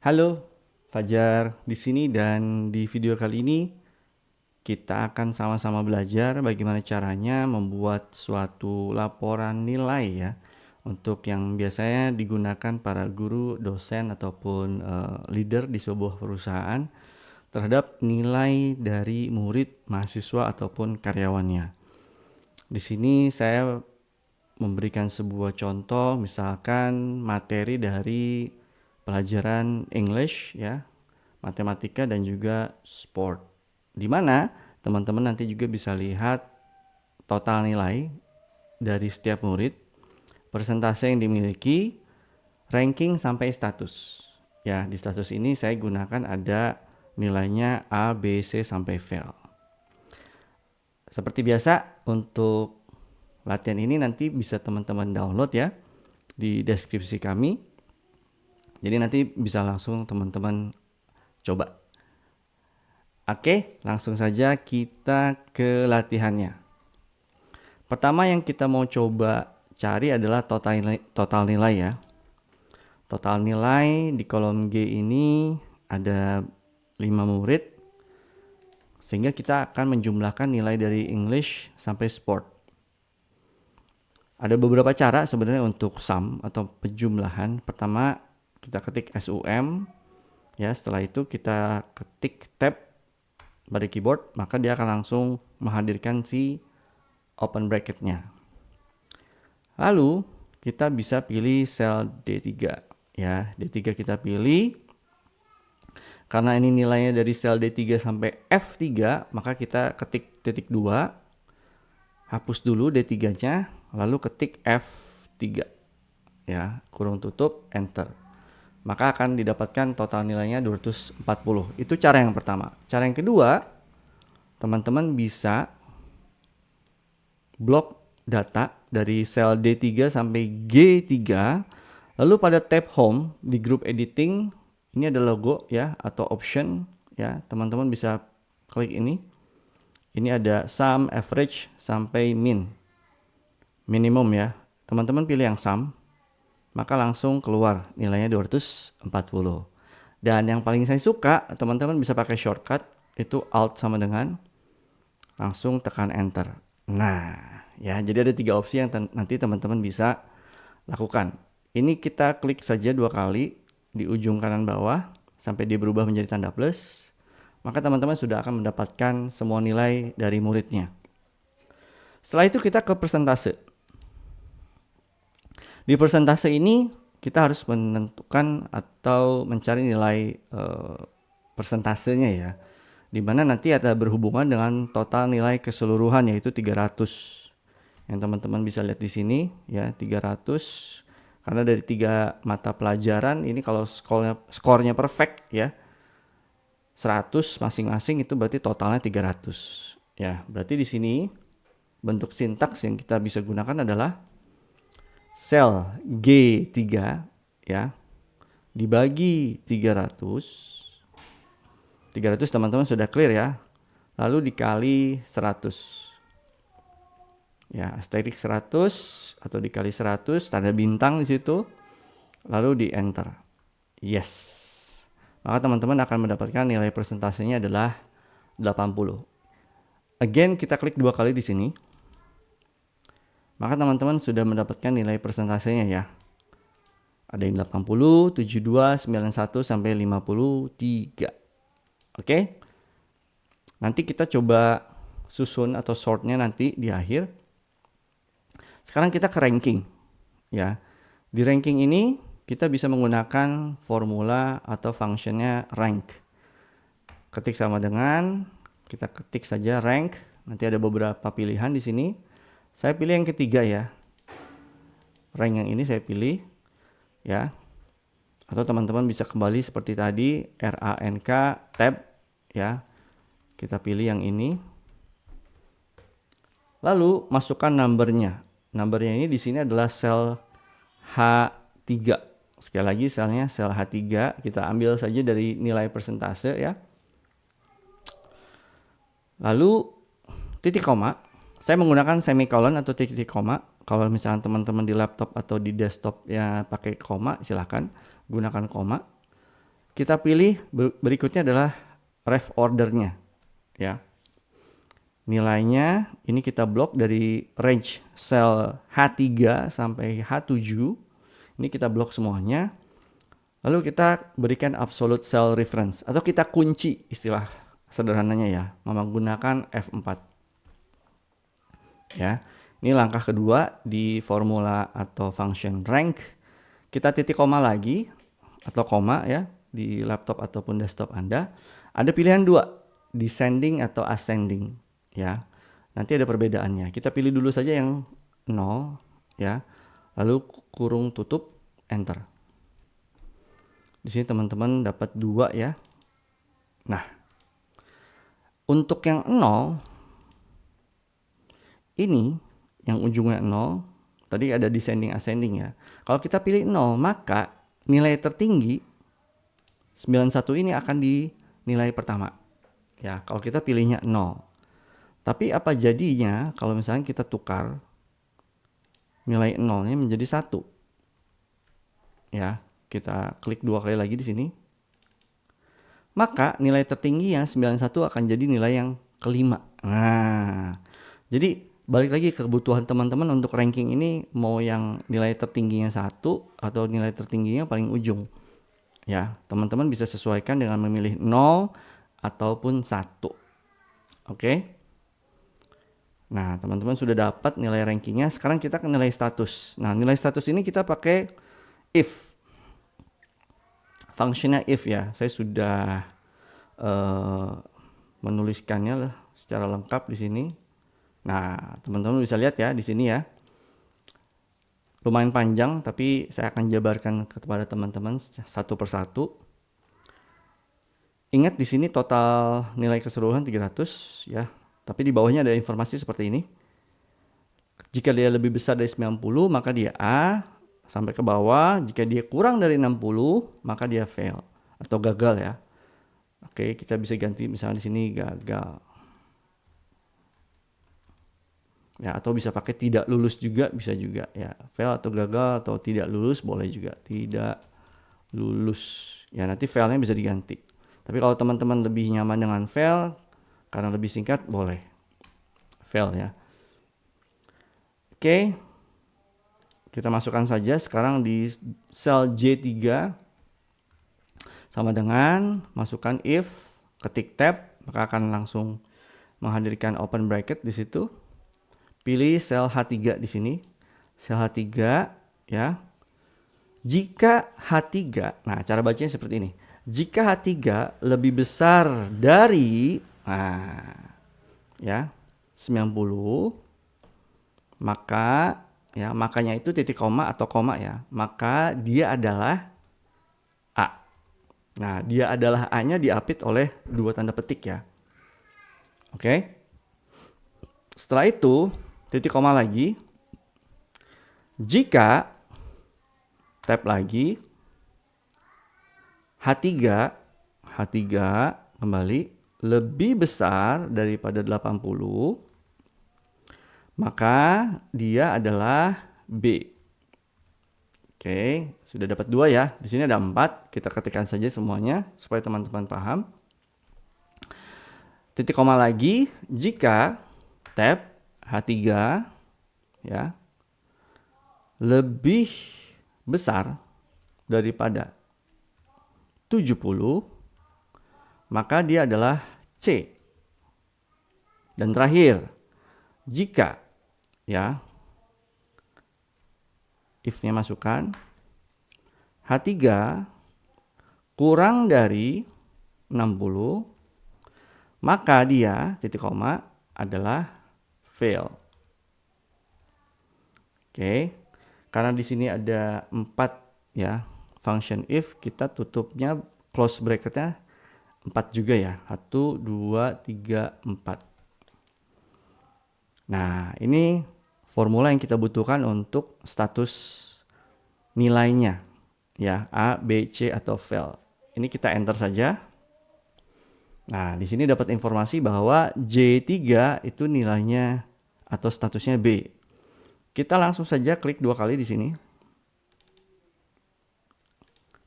Halo, Fajar di sini dan di video kali ini kita akan sama-sama belajar bagaimana caranya membuat suatu laporan nilai ya untuk yang biasanya digunakan para guru, dosen ataupun leader di sebuah perusahaan terhadap nilai dari murid, mahasiswa ataupun karyawannya. Di sini saya memberikan sebuah contoh, misalkan materi dari pelajaran English ya, matematika dan juga sport. Di mana teman-teman nanti juga bisa lihat total nilai dari setiap murid, persentase yang dimiliki, ranking sampai status. Ya, di status ini saya gunakan ada nilainya A, B, C sampai fail. Seperti biasa untuk latihan ini nanti bisa teman-teman download ya di deskripsi kami. Jadi nanti bisa langsung teman-teman coba. Oke, langsung saja kita ke latihannya. Pertama yang kita mau coba cari adalah total nilai ya. Total nilai di kolom G ini ada 5 murid. Sehingga kita akan menjumlahkan nilai dari English sampai sport. Ada beberapa cara sebenarnya untuk sum atau penjumlahan. Pertama, kita ketik SUM. Ya, setelah itu kita ketik tab pada keyboard, maka dia akan langsung menghadirkan si open bracketnya. Lalu kita bisa pilih sel D3 ya, D3 kita pilih. Karena ini nilainya dari sel D3 sampai F3, maka kita ketik titik 2, hapus dulu D3-nya, lalu ketik F3 ya, kurung tutup, enter. Maka akan didapatkan total nilainya 240. Itu cara yang pertama. Cara yang kedua, teman-teman bisa blok data dari sel D3 sampai G3. Lalu pada tab home di group editing, ini ada logo ya atau option ya. Teman-teman bisa klik ini. Ini ada sum, average sampai min. Minimum ya. Teman-teman pilih yang sum, maka langsung keluar nilainya 240. Dan yang paling saya suka, teman-teman bisa pakai shortcut, itu Alt sama dengan langsung tekan enter. Nah, ya, jadi ada 3 opsi yang nanti teman-teman bisa lakukan. Ini kita klik saja 2 kali di ujung kanan bawah sampai dia berubah menjadi tanda plus. Maka teman-teman sudah akan mendapatkan semua nilai dari muridnya. Setelah itu kita ke persentase. Di persentase ini kita harus menentukan atau mencari nilai persentasenya ya. Dimana nanti ada berhubungan dengan total nilai keseluruhan yaitu 300. Yang teman-teman bisa lihat di sini ya, 300. Karena dari 3 mata pelajaran ini kalau skornya perfect ya, 100 masing-masing, itu berarti totalnya 300. Ya, berarti di sini bentuk sintaks yang kita bisa gunakan adalah sel G3 ya dibagi 300. 300 teman-teman sudah clear ya. Lalu dikali 100. Ya, asterik 100 atau dikali 100, tanda bintang di situ. Lalu di enter. Yes. Maka teman-teman akan mendapatkan nilai persentasenya adalah 80. Again, kita klik 2 kali di sini. Maka teman-teman sudah mendapatkan nilai persentasenya ya. Ada yang 80, 72, 91 sampai 53. Oke. Nanti kita coba susun atau sortnya nanti di akhir. Sekarang kita ke ranking ya. Di ranking ini kita bisa menggunakan formula atau functionnya rank. Ketik sama dengan, kita ketik saja rank. Nanti ada beberapa pilihan di sini. Saya pilih yang ketiga ya. Rank yang ini saya pilih ya. Atau teman-teman bisa kembali seperti tadi, RANK tab ya. Kita pilih yang ini. Lalu masukkan numbernya. Numbernya ini di sini adalah sel H3. Sekali lagi selnya sel H3, kita ambil saja dari nilai persentase ya. Lalu titik koma. Saya menggunakan semikolon atau titik koma. Kalau misalnya teman-teman di laptop atau di desktop ya pakai koma, silahkan gunakan koma. kita pilih berikutnya adalah ref ordernya, ya. Nilainya ini kita blok dari range sel H3 sampai H7. Ini kita blok semuanya. Lalu kita berikan absolute cell reference atau kita kunci, istilah sederhananya ya, menggunakan F4. Ya. Ini langkah kedua di formula atau function rank. Kita titik koma lagi atau koma ya di laptop ataupun desktop Anda. Ada pilihan dua, descending atau ascending ya. Nanti ada perbedaannya. Kita pilih dulu saja yang 0 ya. Lalu kurung tutup, enter. Di sini teman-teman dapat 2 ya. Nah, untuk yang 0 ini yang ujungnya 0, tadi ada descending ascending ya. Kalau kita pilih 0, maka nilai tertinggi 91 ini akan di nilai pertama. Ya, kalau kita pilihnya 0. Tapi apa jadinya kalau misalnya kita tukar nilai 0-nya menjadi 1? Ya, kita klik 2 kali lagi di sini. Maka nilai tertingginya 91 akan jadi nilai yang kelima. Nah, jadi balik lagi ke kebutuhan teman-teman untuk ranking ini, mau yang nilai tertingginya 1 atau nilai tertingginya paling ujung. Ya, teman-teman bisa sesuaikan dengan memilih 0 ataupun 1. Oke. Nah, teman-teman sudah dapat nilai rankingnya. Sekarang kita ke nilai status. Nah, nilai status ini kita pakai if. Fungsinya if ya. Saya sudah menuliskannya secara lengkap di sini. Nah, teman-teman bisa lihat ya di sini ya. Lumayan panjang, tapi saya akan jabarkan kepada teman-teman satu persatu. Ingat di sini total nilai keseluruhan 300 ya. Tapi di bawahnya ada informasi seperti ini. Jika dia lebih besar dari 90, maka dia A sampai ke bawah. Jika dia kurang dari 60, maka dia fail atau gagal ya. Oke, kita bisa ganti misalnya di sini gagal. Ya, atau bisa pakai tidak lulus juga, bisa juga ya. Fail atau gagal atau tidak lulus boleh juga. Tidak lulus. Ya, nanti failnya bisa diganti. Tapi kalau teman-teman lebih nyaman dengan fail karena lebih singkat, boleh fail ya. Oke. Kita masukkan saja sekarang di sel J3 sama dengan masukkan if, ketik tab, maka akan langsung menghadirkan open bracket di situ. Pilih sel H3 di sini. Sel H3 ya. Jika H3, nah cara bacanya seperti ini. Jika H3 lebih besar dari ya 90, maka ya makanya itu titik koma atau koma ya. Maka dia adalah A. Nah, dia adalah A-nya diapit oleh 2 tanda petik ya. Oke. Setelah itu titik koma lagi. Jika tab lagi H3 kembali lebih besar daripada 80, maka dia adalah B. Oke, sudah dapat 2 ya. Di sini ada 4. Kita ketikkan saja semuanya supaya teman-teman paham. Titik koma lagi jika tab H3 ya lebih besar daripada 70, maka dia adalah C. Dan terakhir, jika ya if-nya masukkan H3 kurang dari 60, maka dia titik koma adalah fail. Oke. Karena di sini ada 4 ya function if, kita tutupnya close bracketnya 4 juga ya. 1, 2, 3, 4. Nah, ini formula yang kita butuhkan untuk status nilainya ya, A, B, C atau fail. Ini kita enter saja. Nah, di sini dapat informasi bahwa J3 itu nilainya atau statusnya B. Kita langsung saja klik 2 kali di sini.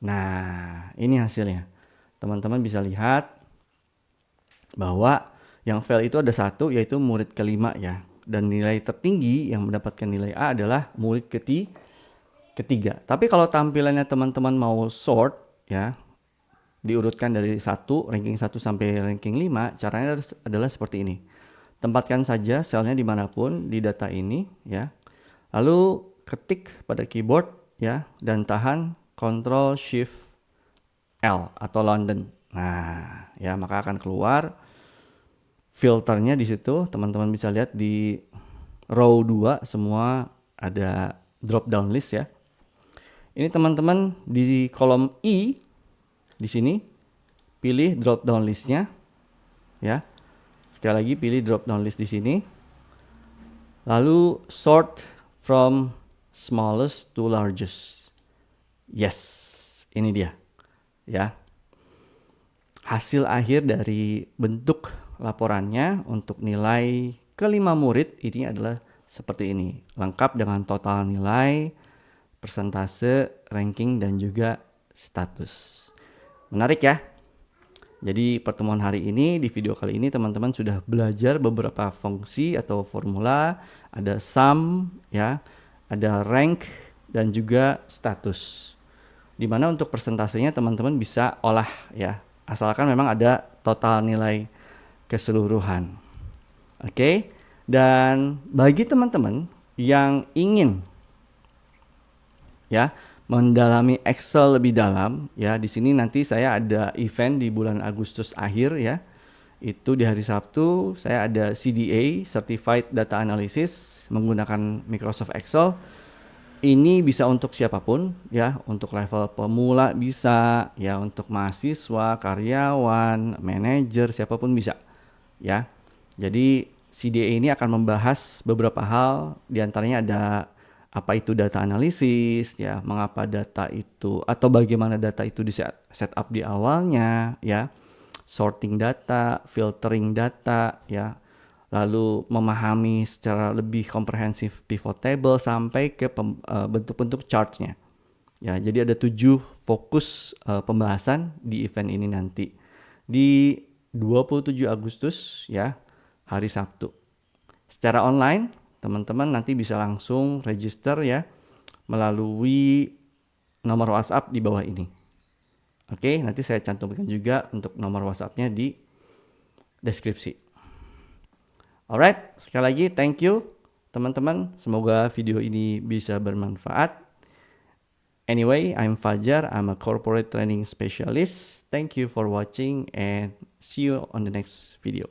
Nah, ini hasilnya. teman-teman bisa lihat bahwa yang fail itu ada 1, yaitu murid kelima ya. Dan nilai tertinggi yang mendapatkan nilai A adalah murid ketiga. Tapi kalau tampilannya teman-teman mau sort ya, diurutkan dari 1, ranking 1 sampai ranking 5, caranya adalah seperti ini. Tempatkan saja selnya dimanapun di data ini ya. Lalu ketik pada keyboard ya, dan tahan Ctrl Shift L atau London. Nah, ya maka akan keluar filternya di situ. Teman-teman bisa lihat di row 2 semua ada drop down list ya. Ini teman-teman di kolom I di sini pilih drop down listnya ya. Sekali lagi pilih drop down list di sini. Lalu sort from smallest to largest. Yes, ini dia ya. Hasil akhir dari bentuk laporannya untuk nilai kelima murid ini adalah seperti ini. Lengkap dengan total nilai, persentase, ranking, dan juga status. Menarik ya? Jadi pertemuan hari ini, di video kali ini teman-teman sudah belajar beberapa fungsi atau formula. Ada sum, ya, ada rank, dan juga status. Dimana untuk persentasenya teman-teman bisa olah ya, asalkan memang ada total nilai keseluruhan. Oke, dan bagi teman-teman yang ingin ya mendalami Excel lebih dalam ya, di sini nanti saya ada event di bulan Agustus akhir ya. Itu di hari Sabtu saya ada CDA, Certified Data Analysis, menggunakan Microsoft Excel. Ini bisa untuk siapapun ya, untuk level pemula bisa ya, untuk mahasiswa, karyawan, manajer, siapapun bisa ya. Jadi CDA ini akan membahas beberapa hal, diantaranya ada apa itu data analisis ya, mengapa data itu atau bagaimana data itu di setup di awalnya ya, sorting data, filtering data ya, lalu memahami secara lebih komprehensif pivot table sampai ke bentuk-bentuk charts-nya ya. Jadi ada 7 fokus pembahasan di event ini nanti di 27 Agustus ya, hari Sabtu secara online. Teman-teman nanti bisa langsung register ya melalui nomor WhatsApp di bawah ini. Oke, nanti saya cantumkan juga untuk nomor WhatsApp-nya di deskripsi. Alright, sekali lagi thank you teman-teman. Semoga video ini bisa bermanfaat. Anyway, I'm Fajar. I'm a corporate training specialist. Thank you for watching and see you on the next video.